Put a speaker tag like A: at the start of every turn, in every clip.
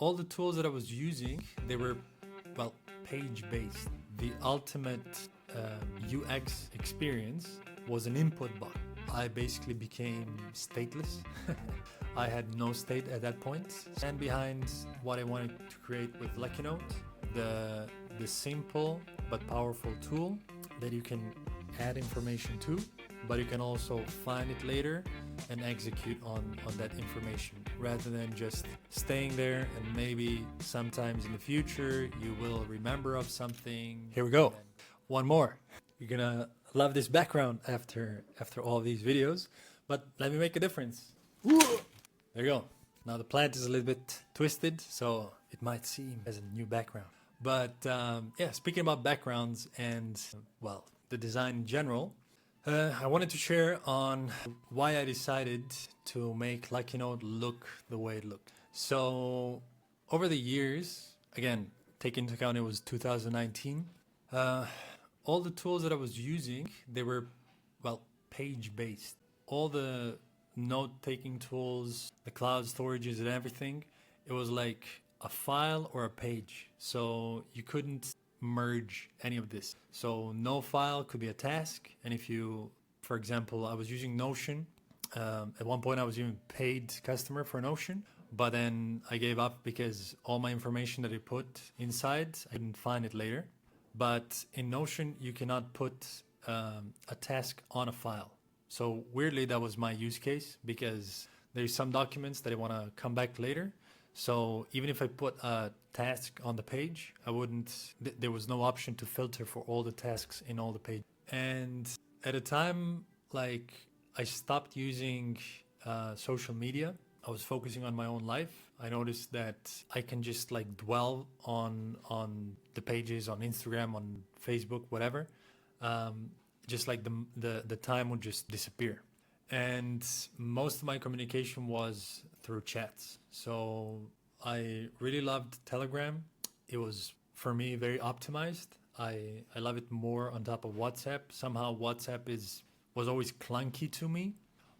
A: all the tools that I was using, they were, well, page-based. The ultimate UX experience was an input box. I basically became stateless. I had no state at that point. And behind what I wanted to create with Luckynote, the simple but powerful tool that you can add information to, but you can also find it later and execute on that information rather than just staying there, and maybe sometimes in the future you will remember of something. Here we go. One more. You're gonna love this background after all these videos, but let me make a difference. There you go. Now the plant is a little bit twisted, so it might seem as a new background. But yeah, speaking about backgrounds and, well, the design in general, I wanted to share on why I decided to make Luckynote look the way it looked. So over the years, again, take into account it was 2019, all the tools that I was using, they were, well, page-based. All the note-taking tools, the cloud storages and everything, it was like a file or a page. So you couldn't merge any of this. So no file could be a task. And if you, for example, I was using Notion. At one point I was even paid customer for Notion, but then I gave up because all my information that I put inside, I didn't find it later. But in Notion, you cannot put a task on a file. So weirdly, that was my use case because there's some documents that I want to come back later. So even if I put a task on the page, I wouldn't, there was no option to filter for all the tasks in all the pages. And at a time, like, I stopped using social media. I was focusing on my own life. I noticed that I can just like dwell on the pages on Instagram, on Facebook, whatever. Just like the time would just disappear. And most of my communication was through chats. So I really loved Telegram. It was, for me, very optimized. I love it more on top of WhatsApp. Somehow WhatsApp was always clunky to me.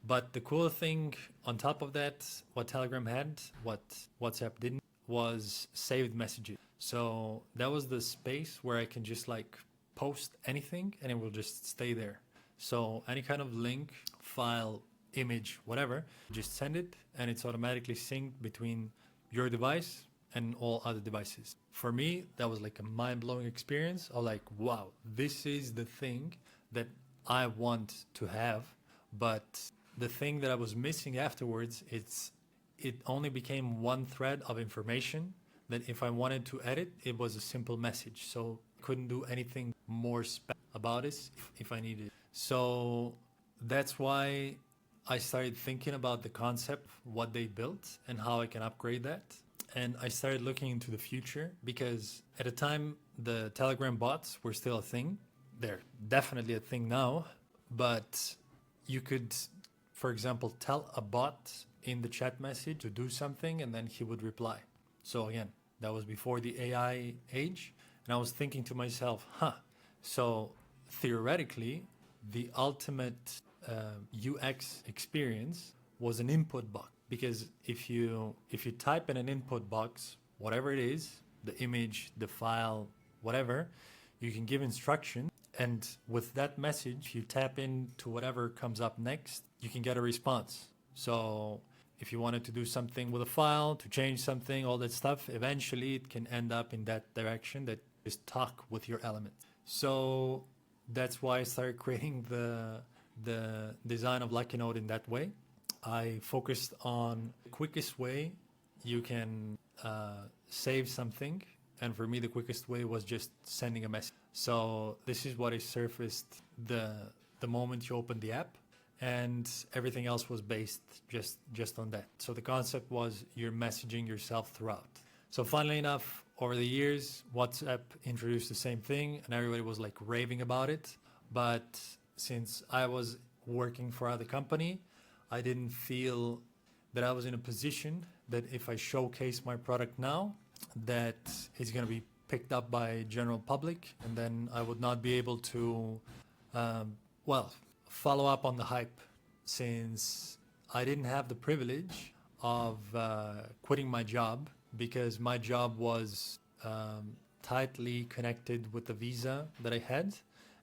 A: But the cool thing on top of that, what Telegram had, what WhatsApp didn't, was saved messages. So that was the space where I can just like post anything and it will just stay there. So any kind of link, file, image, whatever, just send it and it's automatically synced between your device and all other devices. For me, that was like a mind-blowing experience. I was like, wow, this is the thing that I want to have. But the thing that I was missing afterwards, it only became one thread of information that if I wanted to edit, it was a simple message. So I couldn't do anything more about it if I needed. So that's why I started thinking about the concept, what they built and how I can upgrade that. And I started looking into the future because at the time the Telegram bots were still a thing. They're definitely a thing now, but you could, for example, tell a bot in the chat message to do something and then he would reply. So again, that was before the AI age. And I was thinking to myself, so theoretically, the ultimate UX experience was an input box. Because if you type in an input box, whatever it is, the image, the file, whatever, you can give instruction. And with that message, you tap into whatever comes up next, you can get a response. So if you wanted to do something with a file, to change something, all that stuff, eventually it can end up in that direction, that is talk with your element. So that's why I started creating the design of Luckynote in that way. I focused on the quickest way you can save something. And for me, the quickest way was just sending a message. So this is what is surfaced the moment you open the app, and everything else was based just on that. So the concept was you're messaging yourself throughout. So funnily enough, over the years, WhatsApp introduced the same thing and everybody was like raving about it. But since I was working for other company, I didn't feel that I was in a position that if I showcase my product now, that it's going to be picked up by general public, and then I would not be able to, follow up on the hype, since I didn't have the privilege of quitting my job because my job was tightly connected with the visa that I had.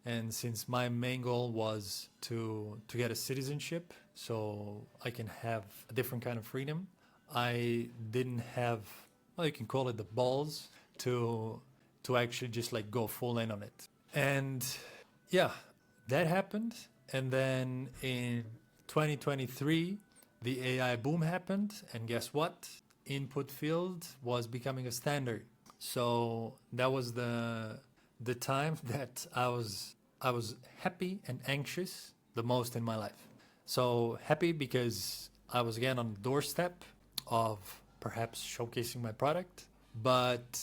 A: And since my main goal was to get a citizenship so I can have a different kind of freedom, I didn't have, well, you can call it the balls to actually just like go full in on it. And yeah, that happened. And then in 2023, the AI boom happened. And guess what? Input field was becoming a standard. So that was the time that I was happy and anxious the most in my life. So happy because I was again on the doorstep of perhaps showcasing my product, but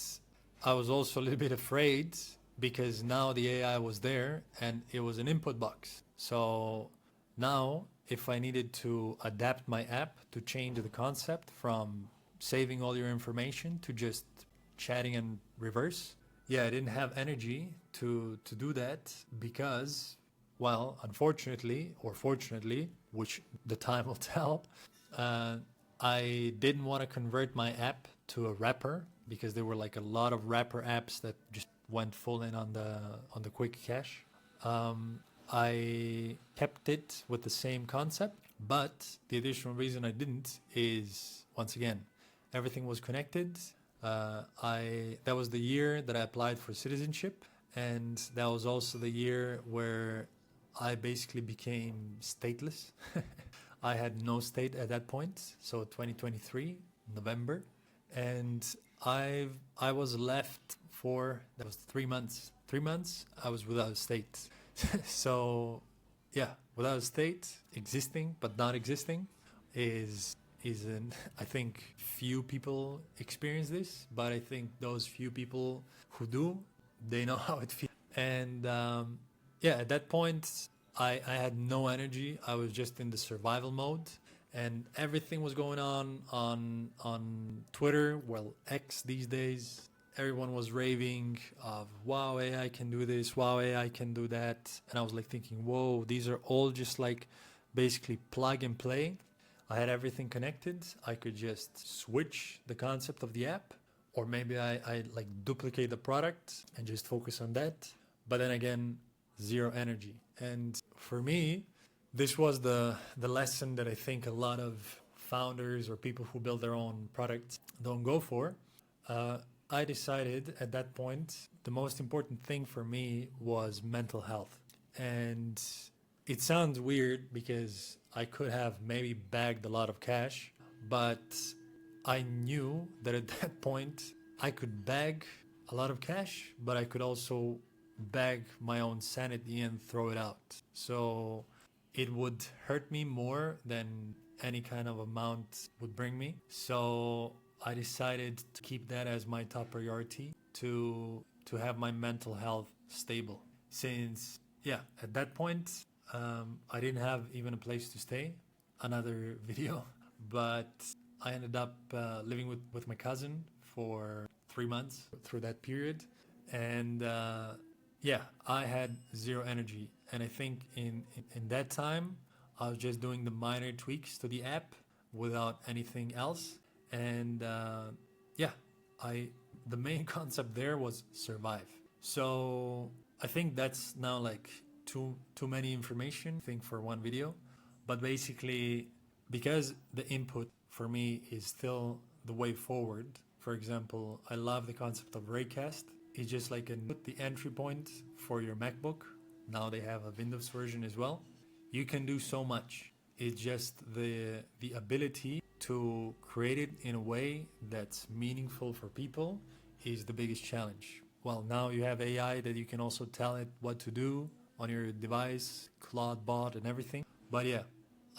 A: I was also a little bit afraid because now the AI was there and it was an input box. So now if I needed to adapt my app to change the concept from saving all your information to just chatting in reverse, yeah, I didn't have energy to do that because, well, unfortunately or fortunately, which the time will tell, uh, I didn't want to convert my app to a wrapper because there were like a lot of wrapper apps that just went full in on the quick cash. I kept it with the same concept, but the additional reason I didn't is, once again, everything was connected. I That was the year that I applied for citizenship, and that was also the year where I basically became stateless. I had no state at that point, so 2023 November, and I was left for, that was 3 months. 3 months I was without a state. So yeah, without a state, existing but not existing is an, I think few people experience this, but I think those few people who do, they know how it feels. And yeah, at that point, I had no energy. I was just in the survival mode, and everything was going on Twitter, well, X these days. Everyone was raving of, wow, AI can do this, wow, AI can do that. And I was like thinking, whoa, these are all just like basically plug and play. I had everything connected. I could just switch the concept of the app, or maybe I like duplicate the product and just focus on that. But then again, zero energy. And for me, this was the lesson that I think a lot of founders or people who build their own products don't go for. I decided at that point, the most important thing for me was mental health. And it sounds weird because I could have maybe bagged a lot of cash, but I knew that at that point I could bag a lot of cash, but I could also bag my own sanity and throw it out. So it would hurt me more than any kind of amount would bring me. So I decided to keep that as my top priority, to have my mental health stable. Since, yeah, at that point, I didn't have even a place to stay. Another video. But I ended up living with my cousin for 3 months through that period. And yeah, I had zero energy. And I think in that time, I was just doing the minor tweaks to the app without anything else. And yeah, the main concept there was survive. So I think that's now like too many information, I think, for one video. But basically, because the input for me is still the way forward. For example, I love the concept of Raycast. It's just like the entry point for your MacBook. Now they have a Windows version as well. You can do so much. It's just the ability to create it in a way that's meaningful for people is the biggest challenge. Well, now you have AI that you can also tell it what to do on your device, Claude bot and everything. But yeah,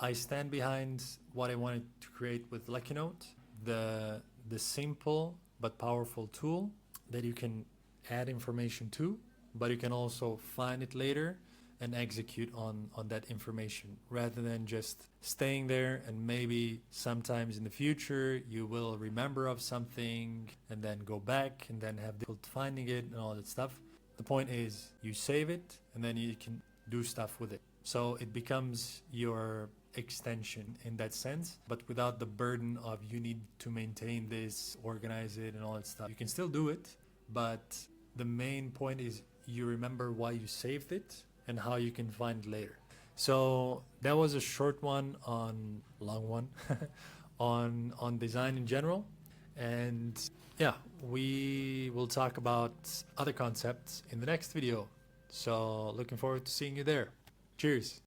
A: I stand behind what I wanted to create with Luckynote, the simple but powerful tool that you can add information to, but you can also find it later and execute on that information rather than just staying there, and maybe sometimes in the future you will remember of something and then go back and then have difficulty finding it and all that stuff. The point is you save it and then you can do stuff with it. So it becomes your extension in that sense, but without the burden of you need to maintain this, organize it, and all that stuff. You can still do it, but the main point is you remember why you saved it and how you can find it later. So that was a short one on long one on design in general. And yeah, we will talk about other concepts in the next video. So looking forward to seeing you there. Cheers.